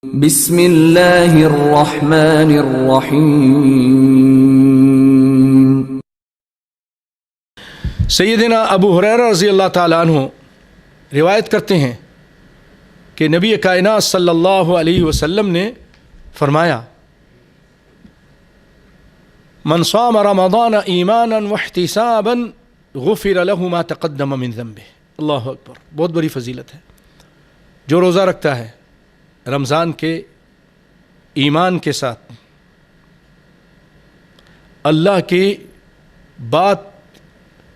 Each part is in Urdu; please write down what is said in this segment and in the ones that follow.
بسم اللہ الرحمن الرحیم۔ سیدنا ابو ہریرہ رضی اللہ تعالیٰ عنہ روایت کرتے ہیں کہ نبی کائنات صلی اللہ علیہ وسلم نے فرمایا، من صام رمضان ایمانا واحتسابا غفر له ما تقدم من ذنبه۔ اللہ اکبر، بہت بڑی فضیلت ہے۔ جو روزہ رکھتا ہے رمضان کے ایمان کے ساتھ، اللہ کی بات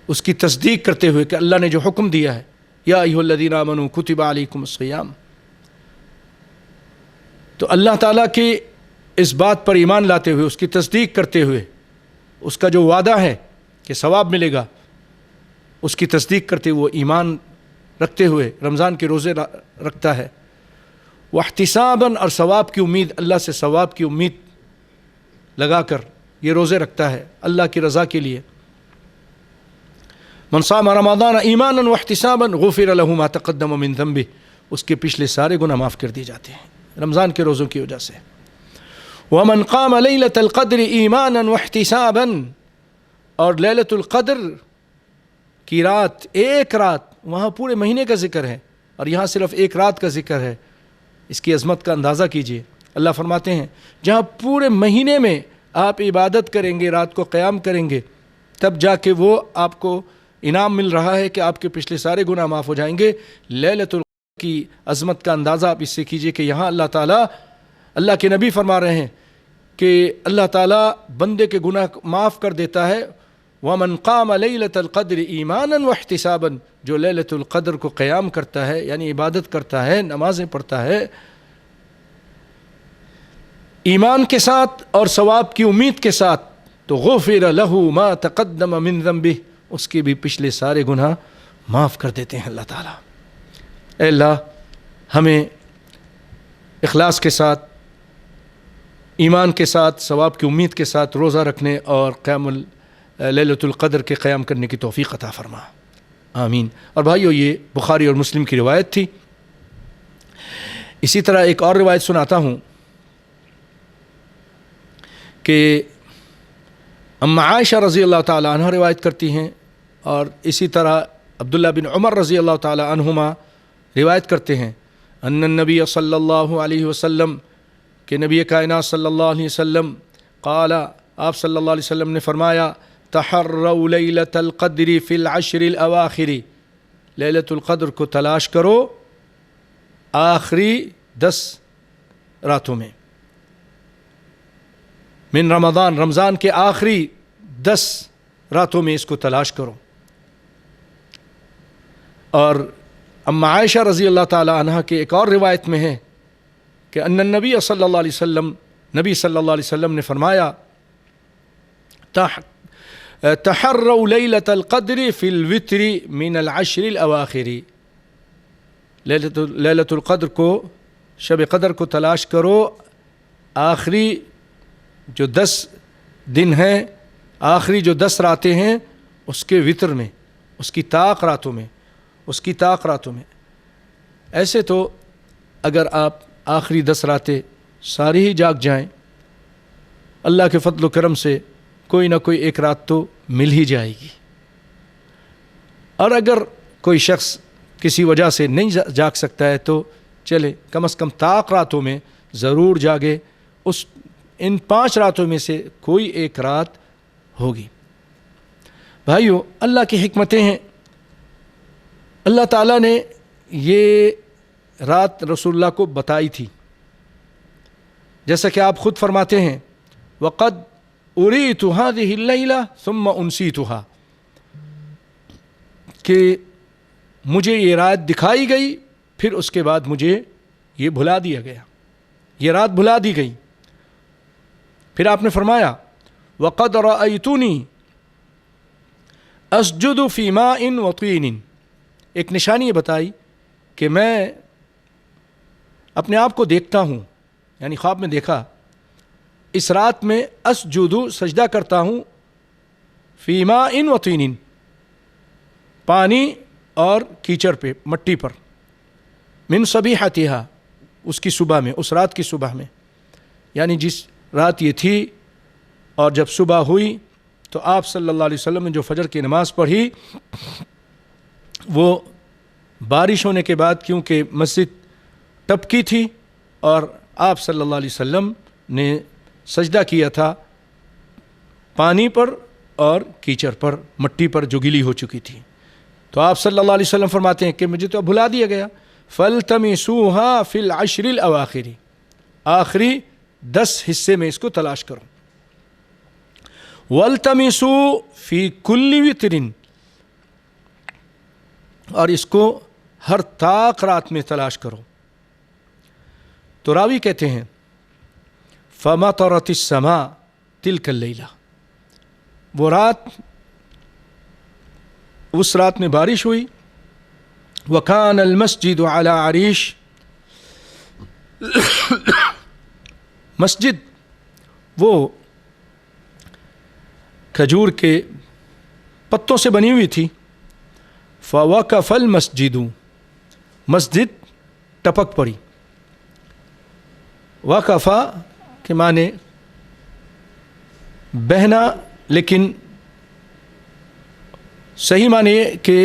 اس کی تصدیق کرتے ہوئے کہ اللہ نے جو حکم دیا ہے، یا ایھا الذین آمنوا کتب علیکم الصیام، تو اللہ تعالیٰ کی اس بات پر ایمان لاتے ہوئے، اس کی تصدیق کرتے ہوئے، اس کا جو وعدہ ہے کہ ثواب ملے گا، اس کی تصدیق کرتے ہوئے ایمان رکھتے ہوئے رمضان کے روزے رکھتا ہے، واحتساباً، اور ثواب کی امید، اللہ سے ثواب کی امید لگا کر یہ روزے رکھتا ہے اللہ کی رضا کے لیے۔ من صام رمضان ایمانا واحتسابا غفر له ما تقدم من ذنبه، اس کے پچھلے سارے گناہ معاف کر دیے جاتے ہیں رمضان کے روزوں کی وجہ سے۔ ومن قام لیلۃ القدر ایمانا واحتسابا، اور لیلۃ القدر کی رات، ایک رات، وہاں پورے مہینے کا ذکر ہے اور یہاں صرف ایک رات کا ذکر ہے، اس کی عظمت کا اندازہ کیجئے۔ اللہ فرماتے ہیں جہاں پورے مہینے میں آپ عبادت کریں گے، رات کو قیام کریں گے، تب جا کے وہ آپ کو انعام مل رہا ہے کہ آپ کے پچھلے سارے گناہ معاف ہو جائیں گے۔ لیلۃ القدر کی عظمت کا اندازہ آپ اس سے کیجئے کہ یہاں اللہ تعالیٰ، اللہ کے نبی فرما رہے ہیں کہ اللہ تعالیٰ بندے کے گناہ معاف کر دیتا ہے۔ وَمَنْ قَامَ لَيْلَةَ الْقَدْرِ ایمانا واحتسابا، جو لیلۃ القدر کو قیام کرتا ہے، یعنی عبادت کرتا ہے، نمازیں پڑھتا ہے ایمان کے ساتھ اور ثواب کی امید کے ساتھ، تو غفر له ما تقدم من ذنبه، اس کے بھی پچھلے سارے گناہ معاف کر دیتے ہیں اللہ تعالیٰ۔ اے اللہ، ہمیں اخلاص کے ساتھ، ایمان کے ساتھ، ثواب کی امید کے ساتھ روزہ رکھنے اور قیام لیلۃ القدر کے قیام کرنے کی توفیق عطا فرما، آمین۔ اور بھائیو، یہ بخاری اور مسلم کی روایت تھی۔ اسی طرح ایک اور روایت سناتا ہوں کہ ام عائشہ رضی اللہ تعالی عنہ روایت کرتی ہیں، اور اسی طرح عبداللہ بن عمر رضی اللہ تعالی عنہما روایت کرتے ہیں، ان النبی صلی اللہ علیہ وسلم، کہ نبی کائنات صلی اللہ علیہ وسلم، قال، آپ صلی اللہ علیہ وسلم نے فرمایا، تحروا لیلۃ القدر فی العشر الاواخر، لیلۃ القدر کو تلاش کرو آخری 10 راتوں میں، من رمضان، رمضان کے آخری 10 راتوں میں اس کو تلاش کرو۔ اور اما عائشہ رضی اللہ تعالی عنہ کے ایک اور روایت میں ہے کہ ان النبی صلی اللہ علیہ وسلم، نبی صلی اللہ علیہ وسلم نے فرمایا، تحروا لیلۃ القدر فی الوتر من العشر الاواخر، لیلۃ القدر کو، شب قدر کو تلاش کرو آخری جو 10 دن ہیں، آخری جو 10 راتیں ہیں، اس کے وطر میں، اس کی طاق راتوں میں، اس کی طاق راتوں میں۔ ایسے تو اگر آپ آخری 10 راتیں ساری ہی جاگ جائیں، اللہ کے فضل و کرم سے کوئی نہ کوئی ایک رات تو مل ہی جائے گی۔ اور اگر کوئی شخص کسی وجہ سے نہیں جاگ سکتا ہے تو چلے، کم از کم طاق راتوں میں ضرور جاگے، ان 5 راتوں میں سے کوئی ایک رات ہوگی۔ بھائیو، اللہ کی حکمتیں ہیں۔ اللہ تعالیٰ نے یہ رات رسول اللہ کو بتائی تھی، جیسا کہ آپ خود فرماتے ہیں، وَقَدْ أُرِيتُ هَذِهِ اللَّيْلَةَ ثُمَّ أُنْسِيتُهَا، کہ مجھے یہ رات دکھائی گئی، پھر اس کے بعد مجھے یہ بھلا دیا گیا، یہ رات بھلا دی گئی۔ پھر آپ نے فرمایا، وَقَدْ رَأَيْتُنِي أَسْجُدُ فِي مَاءٍ وَطِينٍ، ایک نشانی یہ بتائی کہ میں اپنے آپ کو دیکھتا ہوں، یعنی خواب میں دیکھا، اس رات میں اسجد، سجدہ کرتا ہوں، فی ماء وطین، پانی اور کیچڑ پہ، مٹی پر، من صبیحتہا، اس کی صبح میں، اس رات کی صبح میں، یعنی جس رات یہ تھی، اور جب صبح ہوئی تو آپ صلی اللہ علیہ وسلم نے جو فجر کی نماز پڑھی، وہ بارش ہونے کے بعد، کیونکہ مسجد ٹپکی تھی اور آپ صلی اللہ علیہ وسلم نے سجدہ کیا تھا پانی پر اور کیچڑ پر، مٹی پر جو گیلی ہو چکی تھی، تو آپ صلی اللہ علیہ وسلم فرماتے ہیں کہ مجھے تو بھلا دیا گیا، فَالْتَمِسُوهَا فِي الْعَشْرِ الْأَوَاخِرِ، آخری 10 حصے میں اس کو تلاش کرو، وَالْتَمِسُوا فِي كُلِّ وِتْرٍ، اور اس کو ہر طاق رات میں تلاش کرو۔ تو راوی کہتے ہیں فَمَطَرَتِ السَّمَاءُ تِلْكَ اللَّيْلَةَ، وہ رات، اس رات میں بارش ہوئی، وَكَانَ الْمَسْجِدُ عَلَى عَرِيشٍ، مسجد وہ کھجور کے پتوں سے بنی ہوئی تھی، فَوَقَفَ الْمَسْجِدُ، مسجد ٹپک پڑی، وقفہ کے معنی بہنا، لیکن صحیح معنی یہ کہ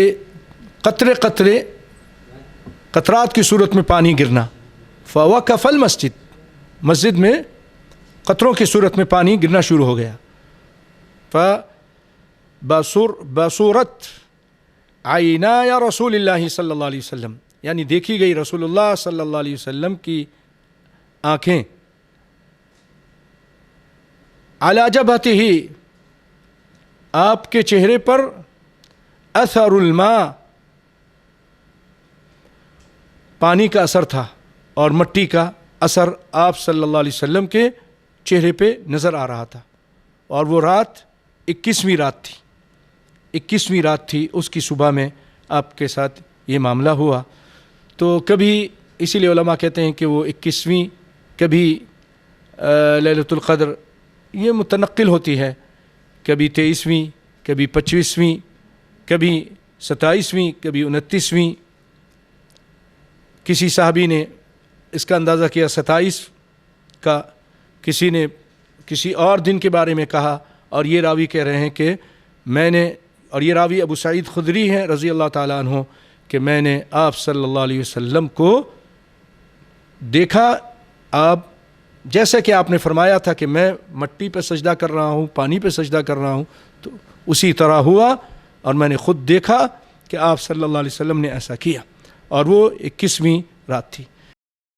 قطرے قطرے، قطرات کی صورت میں پانی گرنا، فوقف المسجد، مسجد میں قطروں کی صورت میں پانی گرنا شروع ہو گیا، بصورت عینای رسول اللہ صلی اللہ علیہ وسلم، یعنی دیکھی گئی رسول اللہ صلی اللہ علیہ وسلم کی آنکھیں، علی جبہتہ، آپ کے چہرے پر، اثر الماء، پانی کا اثر تھا اور مٹی کا اثر آپ صلی اللہ علیہ وسلم کے چہرے پہ نظر آ رہا تھا، اور وہ رات 21ویں رات تھی، 21ویں رات تھی، اس کی صبح میں آپ کے ساتھ یہ معاملہ ہوا۔ تو کبھی اسی لیے علماء کہتے ہیں کہ وہ 21ویں، کبھی لیلۃ القدر یہ متنقل ہوتی ہے، کبھی 23ویں، کبھی 25ویں، کبھی 27ویں، کبھی 29ویں۔ کسی صحابی نے اس کا اندازہ کیا 27 کا، کسی نے کسی اور دن کے بارے میں کہا، اور یہ راوی کہہ رہے ہیں کہ میں نے، اور یہ راوی ابو سعید خدری ہیں رضی اللہ تعالیٰ عنہ، کہ میں نے آپ صلی اللہ علیہ وسلم کو دیکھا، آپ جیسا کہ آپ نے فرمایا تھا کہ میں مٹی پہ سجدہ کر رہا ہوں، پانی پہ سجدہ کر رہا ہوں، تو اسی طرح ہوا، اور میں نے خود دیکھا کہ آپ صلی اللہ علیہ وسلم نے ایسا کیا، اور وہ 21ویں رات تھی۔